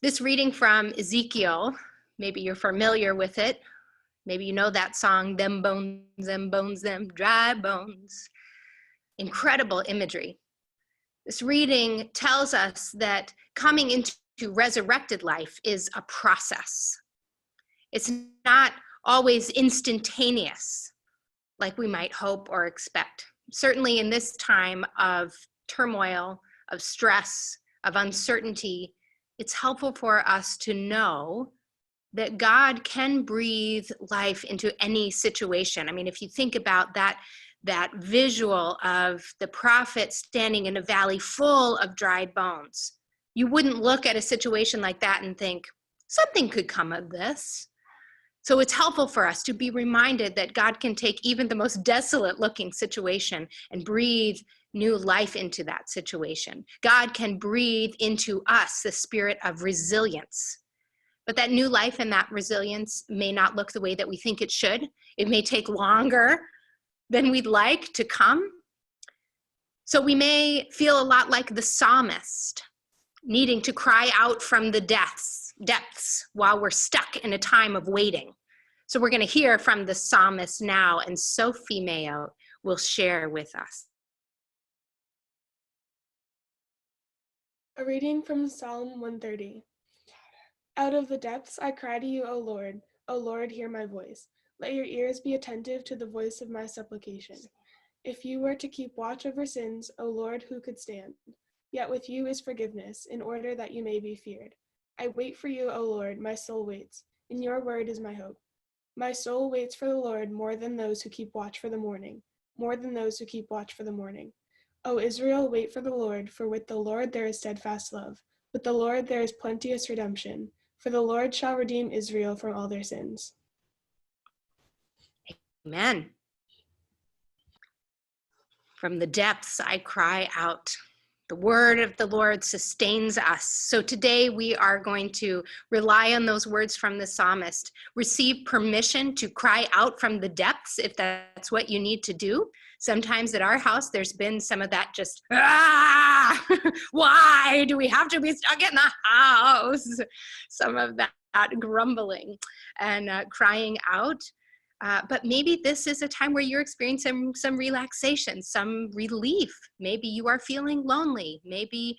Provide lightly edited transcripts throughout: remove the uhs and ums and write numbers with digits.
This reading from Ezekiel, maybe you're familiar with it. Maybe you know that song, them bones, them dry bones. Incredible imagery. This reading tells us that coming into resurrected life is a process. It's not always instantaneous, like we might hope or expect. Certainly in this time of turmoil, of stress, of uncertainty, it's helpful for us to know that God can breathe life into any situation. I mean, if you think about that visual of the prophet standing in a valley full of dried bones, you wouldn't look at a situation like that and think, something could come of this. So it's helpful for us to be reminded that God can take even the most desolate looking situation and breathe new life into that situation. God can breathe into us the spirit of resilience. But that new life and that resilience may not look the way that we think it should. It may take longer than we'd like to come. So we may feel a lot like the psalmist, needing to cry out from the depths while we're stuck in a time of waiting. So we're going to hear from the psalmist now, and Sophie Mayo will share with us. A reading from Psalm 130. Out of the depths I cry to you, O Lord. O Lord, hear my voice. Let your ears be attentive to the voice of my supplication. If you were to keep watch over sins, O Lord, who could stand? Yet with you is forgiveness, in order that you may be feared. I wait for you, O Lord, my soul waits. In your word is my hope. My soul waits for the Lord more than those who keep watch for the morning, more than those who keep watch for the morning. O Israel, wait for the Lord, for with the Lord there is steadfast love. With the Lord there is plenteous redemption, for the Lord shall redeem Israel from all their sins. Amen. From the depths I cry out. The word of the Lord sustains us. So today we are going to rely on those words from the psalmist. Receive permission to cry out from the depths if that's what you need to do. Sometimes at our house, there's been some of that just, why do we have to be stuck in the house? Some of that grumbling and crying out. But maybe this is a time where you're experiencing some relaxation, some relief. Maybe you are feeling lonely. Maybe,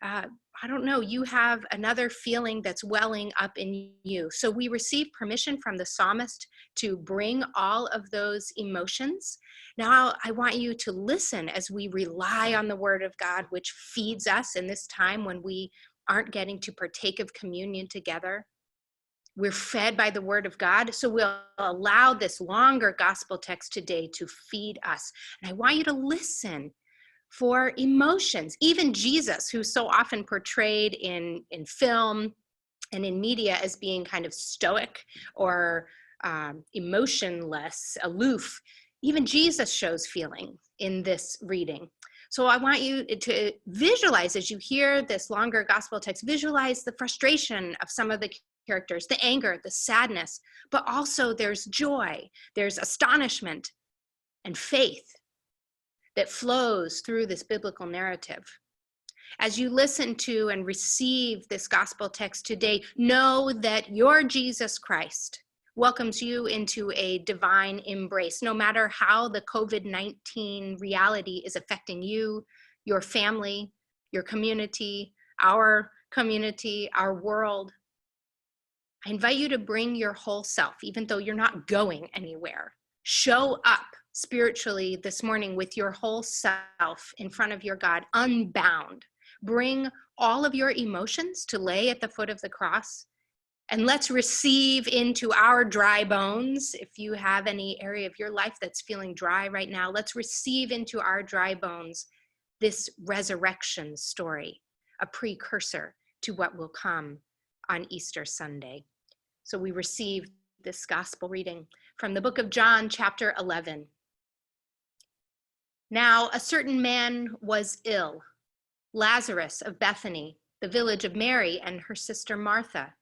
I don't know, you have another feeling that's welling up in you. So we receive permission from the psalmist to bring all of those emotions. Now I want you to listen as we rely on the word of God, which feeds us in this time when we aren't getting to partake of communion together. We're fed by the word of God, so we'll allow this longer gospel text today to feed us. And I want you to listen for emotions. Even Jesus, who's so often portrayed in film and in media as being kind of stoic or emotionless, aloof, even Jesus shows feeling in this reading. So I want you to visualize, as you hear this longer gospel text, visualize the frustration of some of the characters, the anger, the sadness, but also there's joy, there's astonishment and faith that flows through this biblical narrative. As you listen to and receive this gospel text today, know that your Jesus Christ welcomes you into a divine embrace, no matter how the COVID-19 reality is affecting you, your family, your community, our world. I invite you to bring your whole self, even though you're not going anywhere. Show up spiritually this morning with your whole self in front of your God, unbound. Bring all of your emotions to lay at the foot of the cross. And let's receive into our dry bones. If you have any area of your life that's feeling dry right now, let's receive into our dry bones this resurrection story, a precursor to what will come on Easter Sunday. So we receive this gospel reading from the book of John, chapter 11. Now, a certain man was ill, Lazarus of Bethany, the village of Mary and her sister Martha.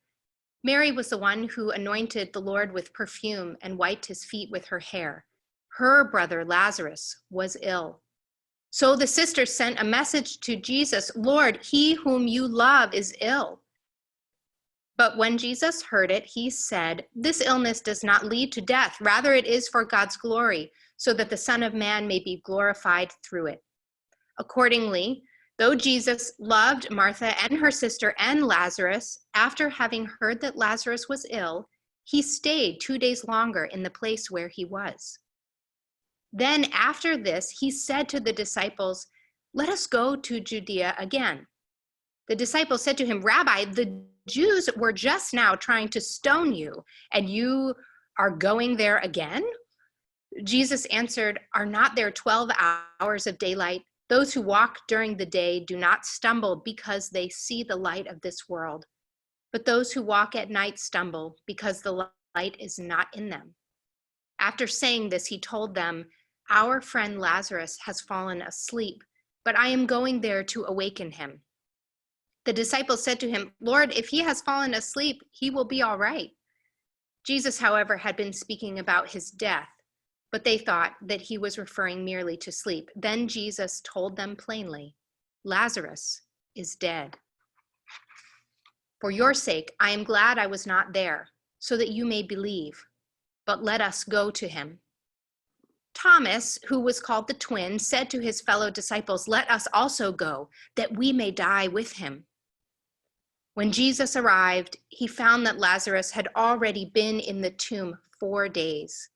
Mary was the one who anointed the Lord with perfume and wiped his feet with her hair. Her brother Lazarus was ill. So the sisters sent a message to Jesus, Lord, he whom you love is ill. But when Jesus heard it, he said, "This illness does not lead to death. Rather, it is for God's glory, so that the Son of Man may be glorified through it." Accordingly, though Jesus loved Martha and her sister and Lazarus, after having heard that Lazarus was ill, he stayed 2 days longer in the place where he was. Then after this, he said to the disciples, "Let us go to Judea again." The disciples said to him, "Rabbi, the Jews were just now trying to stone you, and you are going there again?" Jesus answered, "Are not there 12 hours of daylight? Those who walk during the day do not stumble because they see the light of this world. But those who walk at night stumble because the light is not in them." After saying this, he told them, "Our friend Lazarus has fallen asleep, but I am going there to awaken him." The disciples said to him, "Lord, if he has fallen asleep, he will be all right." Jesus, however, had been speaking about his death, but they thought that he was referring merely to sleep. Then Jesus told them plainly, "Lazarus is dead. For your sake, I am glad I was not there, so that you may believe. But let us go to him." Thomas, who was called the twin, said to his fellow disciples, "Let us also go, that we may die with him." When Jesus arrived, he found that Lazarus had already been in the tomb 4 days.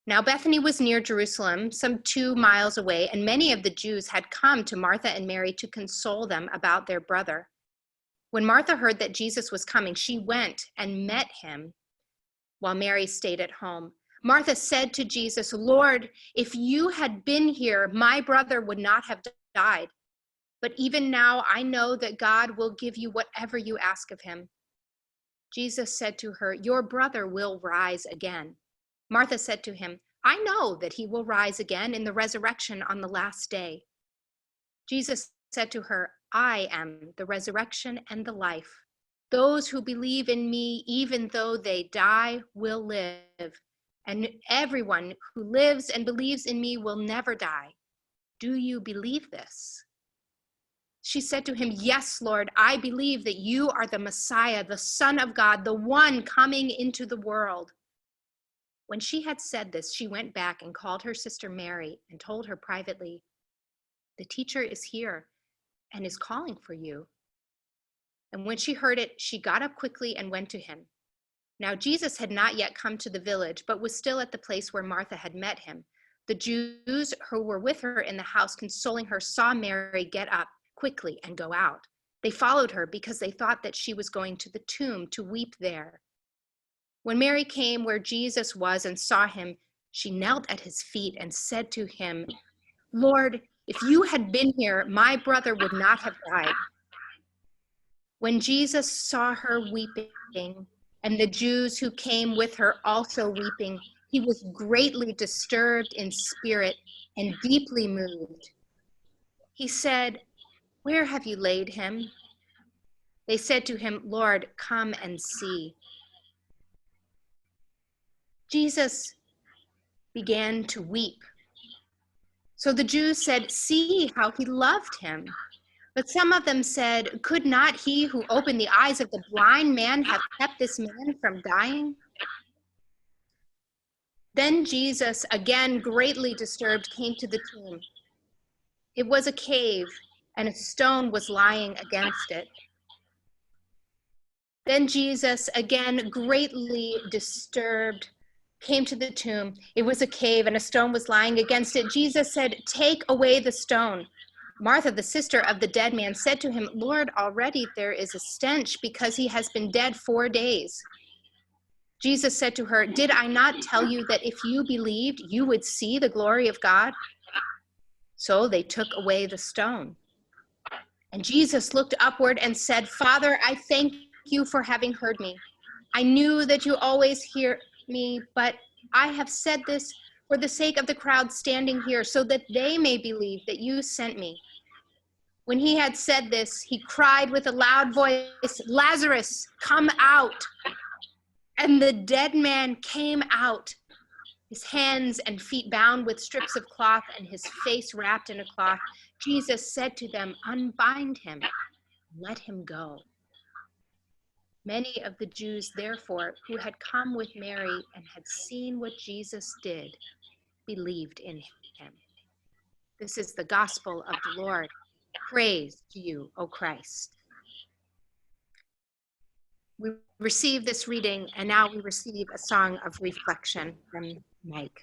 Now Bethany was near Jerusalem, some 2 miles away, and many of the Jews had come to Martha and Mary to console them about their brother. When Martha heard that Jesus was coming, she went and met him, while Mary stayed at home. Martha said to Jesus, "Lord, if you had been here, my brother would not have died. But even now I know that God will give you whatever you ask of him." Jesus said to her, "Your brother will rise again." Martha said to him, "I know that he will rise again in the resurrection on the last day." Jesus said to her, "I am the resurrection and the life. Those who believe in me, even though they die, will live. And everyone who lives and believes in me will never die. Do you believe this?" She said to him, "Yes, Lord, I believe that you are the Messiah, the Son of God, the one coming into the world." When she had said this, she went back and called her sister Mary and told her privately, "The teacher is here and is calling for you." And when she heard it, she got up quickly and went to him. Now Jesus had not yet come to the village, but was still at the place where Martha had met him. The Jews who were with her in the house consoling her saw Mary get up quickly and go out. They followed her because they thought that she was going to the tomb to weep there. When Mary came where Jesus was and saw him, she knelt at his feet and said to him, "Lord, if you had been here, my brother would not have died." When Jesus saw her weeping, and the Jews who came with her also weeping, he was greatly disturbed in spirit and deeply moved. He said, "Where have you laid him?" They said to him, "Lord, come and see." Jesus began to weep. So the Jews said, "See how he loved him." But some of them said, "Could not he who opened the eyes of the blind man have kept this man from dying?" Then Jesus, again greatly disturbed, came to the tomb. It was a cave, and a stone was lying against it. Then Jesus, again greatly disturbed, came to the tomb. It was a cave, and a stone was lying against it. Jesus said, "Take away the stone." Martha, the sister of the dead man, said to him, "Lord, already there is a stench because he has been dead 4 days." Jesus said to her, "Did I not tell you that if you believed, you would see the glory of God?" So they took away the stone. And Jesus looked upward and said, "Father, I thank you for having heard me. I knew that you always hear me, but I have said this for the sake of the crowd standing here, so that they may believe that you sent me." When he had said this, he cried with a loud voice, "Lazarus, come out." And the dead man came out, his hands and feet bound with strips of cloth and his face wrapped in a cloth. Jesus said to them, "Unbind him, let him go." Many of the Jews, therefore, who had come with Mary and had seen what Jesus did, believed in him. This is the gospel of the Lord. Praise to you, O Christ. We receive this reading, and now we receive a song of reflection from Mike.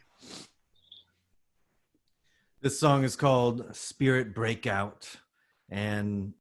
This song is called Spirit Breakout, and